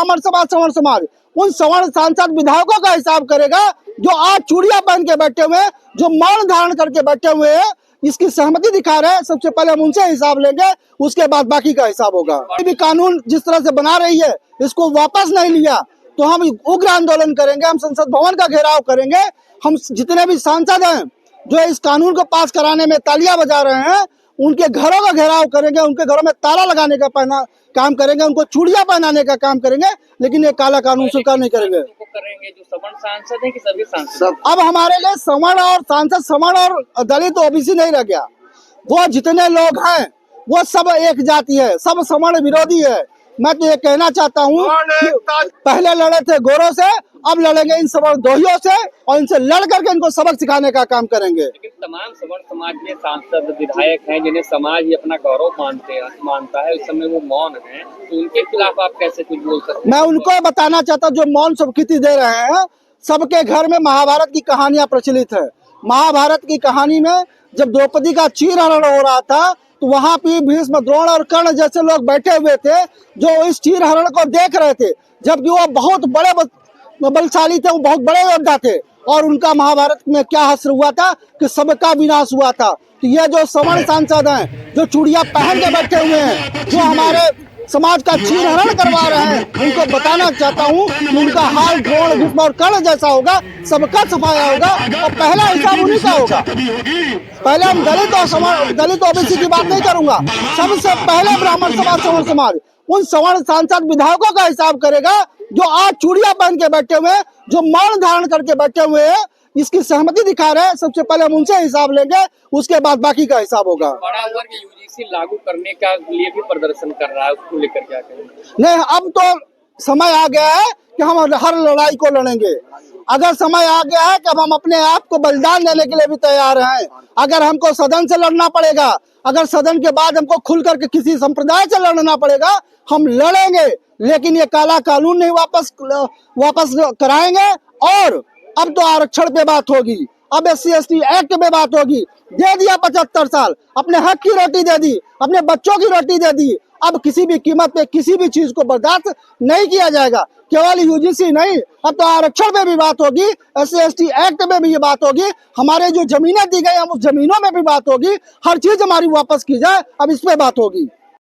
ब्राह्मण समाज, सवर्ण समाज उन सवर्ण सांसद विधायकों का हिसाब करेगा जो आज चूड़ियां पहन के बैठे हुए हैं, जो मौन धारण करके बैठे हुए हैं, इसकी सहमति दिखा रहे हैं। सबसे पहले हम उनसे हिसाब लेंगे, उसके बाद बाकी का हिसाब होगा। कोई भी कानून जिस तरह से बना रही है, इसको वापस नहीं लिया तो हम उग्र आंदोलन करेंगे, हम संसद भवन का घेराव करेंगे। हम जितने भी सांसद हैं जो इस कानून को पास कराने में तालियां बजा रहे हैं, उनके घरों का घेराव करेंगे, उनके घरों में ताला लगाने का काम करेंगे, उनको चूड़ियां पहनाने का काम करेंगे, लेकिन ये काला कानून स्वीकार नहीं करेंगे। जो सवर्ण सांसद है कि सभी सांसद? अब हमारे लिए सवर्ण और सांसद, सवर्ण और दलित ओबीसी नहीं रह गया। वो जितने लोग हैं वो सब एक जाति है, सब सवर्ण विरोधी है। मैं तो ये कहना चाहता हूँ, पहले लड़े थे गोरों से, अब लड़ेंगे इन सवर्ण दोहियों से और इनसे लड़ करके इनको सबक सिखाने का काम करेंगे। लेकिन तमाम सवर्ण समाज में सांसद विधायक हैं जिन्हें समाज ही अपना गौरव मानता है, उस समय वो मौन है, तो उनके खिलाफ आप कैसे कुछ बोल सकते हैं? मैं उनको बताना चाहता हूँ जो मौन स्वीकृति दे रहे हैं, सबके घर में महाभारत की कहानियां प्रचलित है। महाभारत की कहानी में जब द्रौपदी का चीरहरण हो रहा था तो वहां पे भीष्म, द्रोण और कर्ण जैसे लोग बैठे हुए थे जो इस चीरहरण को देख रहे थे, जबकि वो बहुत बड़े बलशाली थे, वो बहुत बड़े योद्धा थे और उनका महाभारत में क्या हश्र हुआ था कि सबका विनाश हुआ था। तो ये जो सवर्ण सांसद हैं जो चूड़ियां पहन के बैठे हुए हैं, जो हमारे समाज का चीरहरण करवा रहे हैं, उनको बताना चाहता हूँ कि उनका हाल द्रोण, भीष्म और कर्ण जैसा होगा, सबका सफाया होगा और पहला हिसाब उन्हीं का होगा। पहले हम दलित ओबीसी की बात नहीं करूंगा, सबसे पहले ब्राह्मण समाज, सवर्ण समाज उन सवर्ण सांसद विधायकों का हिसाब करेगा जो आज चूड़ियां पहन के बैठे हुए हैं, जो मौन धारण करके बैठे हुए हैं, इसकी सहमति दिखा रहे हैं। सबसे पहले हम उनसे हिसाब लेंगे, उसके बाद बाकी का हिसाब होगा। बड़ा वर्ग यूजीसी लागू करने का लिए भी प्रदर्शन कर रहा है, उसको लेकर क्या करेंगे? नहीं, अब तो समय आ गया है कि हम हर लड़ाई को लड़ेंगे। अगर समय आ गया है कि अब हम अपने आप को बलिदान देने के लिए भी तैयार हैं। अगर हमको सदन से लड़ना पड़ेगा, अगर सदन के बाद हमको खुल करके किसी संप्रदाय से लड़ना पड़ेगा, हम लड़ेंगे, लेकिन ये काला कानून नहीं वापस कराएंगे। और अब तो आरक्षण पे बात होगी, अब SC/ST एक्ट पे बात होगी। दे दिया 75 साल, अपने हक की रोटी दे दी, अपने बच्चों की रोटी दे दी। अब किसी भी कीमत पे किसी भी चीज को बर्दाश्त नहीं किया जाएगा। केवल यूजीसी नहीं, अब तो आरक्षण पे भी बात होगी, SC/ST एक्ट में भी ये बात होगी, हमारे जो जमीनें दी गई हम उस जमीनों में भी बात होगी। हर चीज हमारी वापस की जाए, अब इस पे बात होगी।